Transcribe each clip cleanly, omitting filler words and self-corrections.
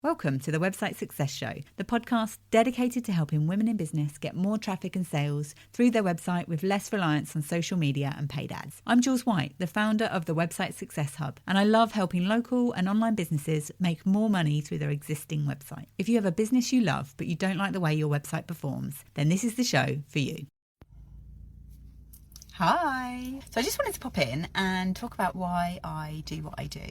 Welcome to the Website Success Show, the podcast dedicated to helping women in business get more traffic and sales through their website with less reliance on social media and paid ads. I'm Jules White, the founder of the Website Success Hub, and I love helping local and online businesses make more money through their existing website. If you have a business you love but you don't like the way your website performs, then this is the show for you. Hi. So I just wanted to pop in and talk about why I do what I do.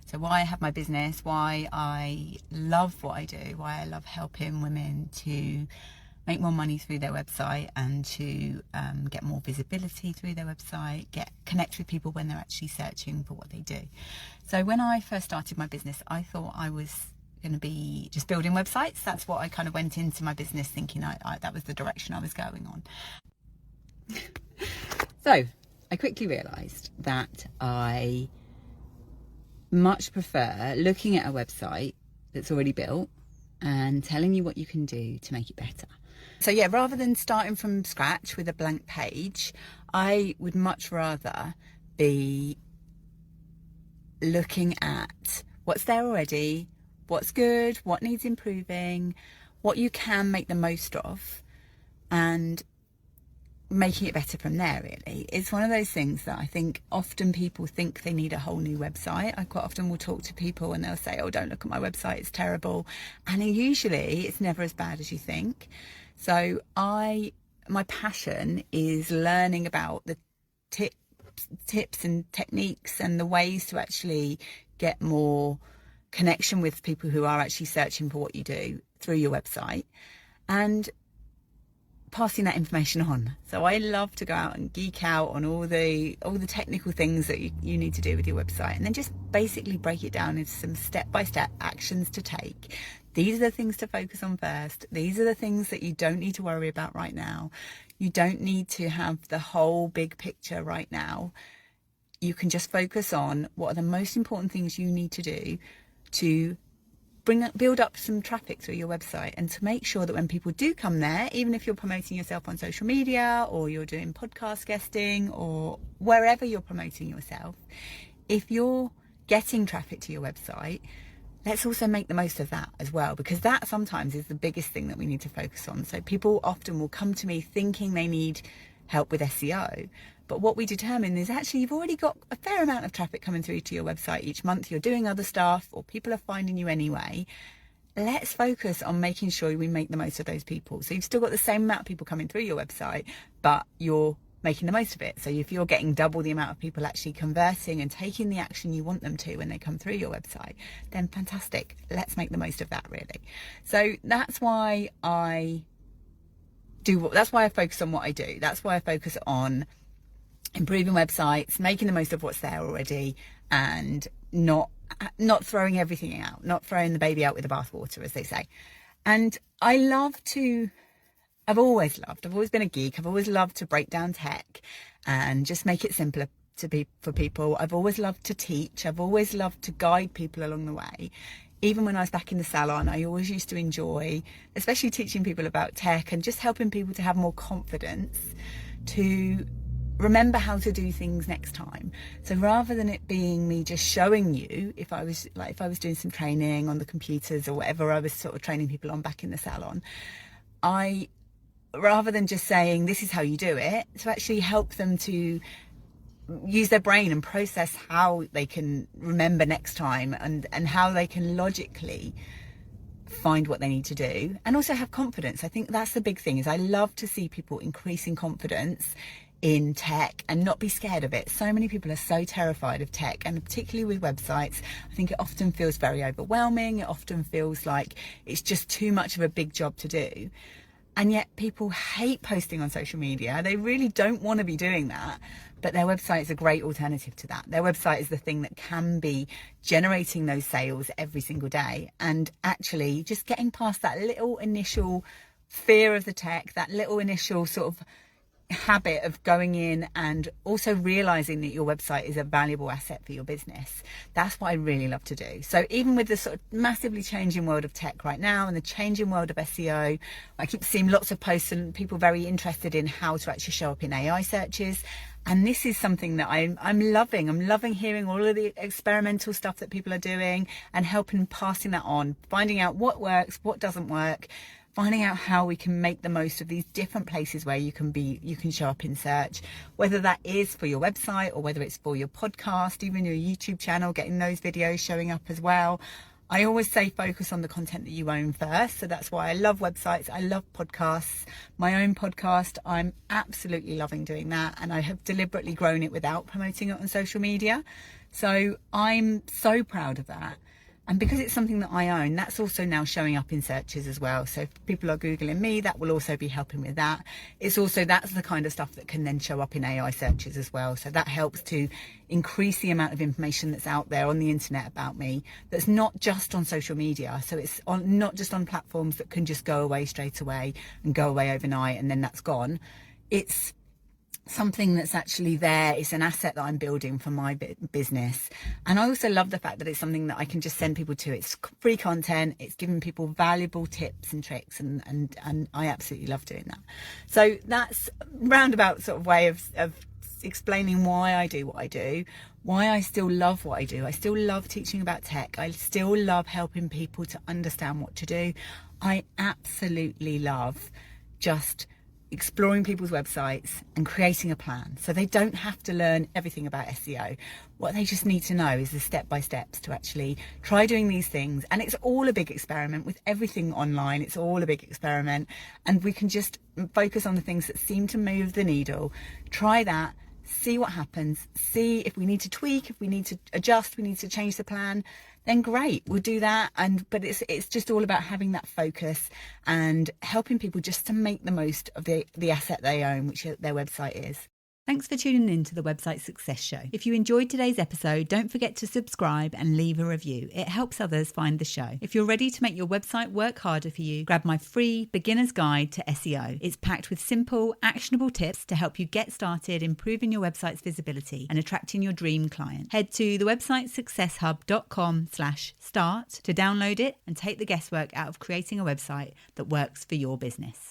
So why I have my business, why I love what I do, why I love helping women to make more money through their website and to get more visibility through their website, connect with people when they're actually searching for what they do. So when I first started my business, I thought I was going to be just building websites. That's what I kind of went into my business thinking that was the direction I was going on. So I quickly realised that I much prefer looking at a website that's already built and telling you what you can do to make it better. So yeah, rather than starting from scratch with a blank page, I would much rather be looking at what's there already, what's good, what needs improving, what you can make the most of, and making it better from there. Really, it's one of those things that I think often people think they need a whole new website. I quite often will talk to people and they'll say, oh, don't look at my website, it's terrible, and usually it's never as bad as you think. So my passion is learning about the tips and techniques and the ways to actually get more connection with people who are actually searching for what you do through your website, and passing that information on. So I love to go out and geek out on all the technical things that you need to do with your website, and then just basically break it down into some step-by-step actions to take. These are the things to focus on first. These are the things that you don't need to worry about right now. You don't need to have the whole big picture right now. You can just focus on what are the most important things you need to do to build up some traffic through your website, and to make sure that when people do come there, even if you're promoting yourself on social media or you're doing podcast guesting or wherever you're promoting yourself, if you're getting traffic to your website, let's also make the most of that as well, because that sometimes is the biggest thing that we need to focus on. So people often will come to me thinking they need help with SEO, but what we determine is actually you've already got a fair amount of traffic coming through to your website each month. You're doing other stuff, or people are finding you anyway. Let's focus on making sure we make the most of those people. So you've still got the same amount of people coming through your website, but you're making the most of it. So if you're getting double the amount of people actually converting and taking the action you want them to when they come through your website, then fantastic. Let's make the most of that, really. So that's why I focus on what I do. That's why I focus on improving websites, making the most of what's there already, and not throwing everything out, not throwing the baby out with the bathwater, as they say. And I've always been a geek. I've always loved to break down tech and just make it simpler for people. I've always loved to teach. I've always loved to guide people along the way. Even when I was back in the salon, I always used to enjoy, especially teaching people about tech and just helping people to have more confidence to remember how to do things next time. So rather than it being me just showing you, if I was doing some training on the computers or whatever I was sort of training people on back in the salon, rather than just saying this is how you do it, to actually help them to use their brain and process how they can remember next time, and how they can logically find what they need to do, and also have confidence. I think that's the big thing, is I love to see people increasing confidence in tech and not be scared of it. So many people are so terrified of tech, and particularly with websites, I think it often feels very overwhelming. It often feels like it's just too much of a big job to do. And yet people hate posting on social media. They really don't want to be doing that. But their website is a great alternative to that. Their website is the thing that can be generating those sales every single day. And actually just getting past that little initial fear of the tech, that little initial sort of habit of going in and also realizing that your website is a valuable asset for your business. That's what I really love to do. So even with the sort of massively changing world of tech right now and the changing world of SEO, I keep seeing lots of posts and people very interested in how to actually show up in AI searches. And this is something that I'm loving. I'm loving hearing all of the experimental stuff that people are doing and helping passing that on, finding out what works, what doesn't work, finding out how we can make the most of these different places where you can show up in search, whether that is for your website or whether it's for your podcast, even your YouTube channel, getting those videos showing up as well. I always say focus on the content that you own first. So that's why I love websites. I love podcasts. My own podcast, I'm absolutely loving doing that. And I have deliberately grown it without promoting it on social media. So I'm so proud of that. And because it's something that I own, that's also now showing up in searches as well. So if people are Googling me, that will also be helping with that. It's also, that's the kind of stuff that can then show up in AI searches as well. So that helps to increase the amount of information that's out there on the internet about me, that's not just on social media. So it's not just on platforms that can just go away straight away and go away overnight and then that's gone. It's something that's actually there. It's an asset that I'm building for my business. And I also love the fact that it's something that I can just send people to. It's free content. It's giving people valuable tips and tricks. And I absolutely love doing that. So that's a roundabout sort of way of explaining why I do what I do, why I still love what I do. I still love teaching about tech. I still love helping people to understand what to do. I absolutely love just exploring people's websites and creating a plan so they don't have to learn everything about SEO. What they just need to know is the step-by-steps to actually try doing these things. And it's all a big experiment with everything online. It's all a big experiment, and we can just focus on the things that seem to move the needle. Try that, see what happens, see if we need to tweak, if we need to adjust, we need to change the plan, then great, we'll do that. But it's just all about having that focus and helping people just to make the most of the asset they own, which their website is. Thanks for tuning in to the Website Success Show. If you enjoyed today's episode, don't forget to subscribe and leave a review. It helps others find the show. If you're ready to make your website work harder for you, grab my free beginner's guide to SEO. It's packed with simple, actionable tips to help you get started improving your website's visibility and attracting your dream client. Head to thewebsitesuccesshub.com/start to download it and take the guesswork out of creating a website that works for your business.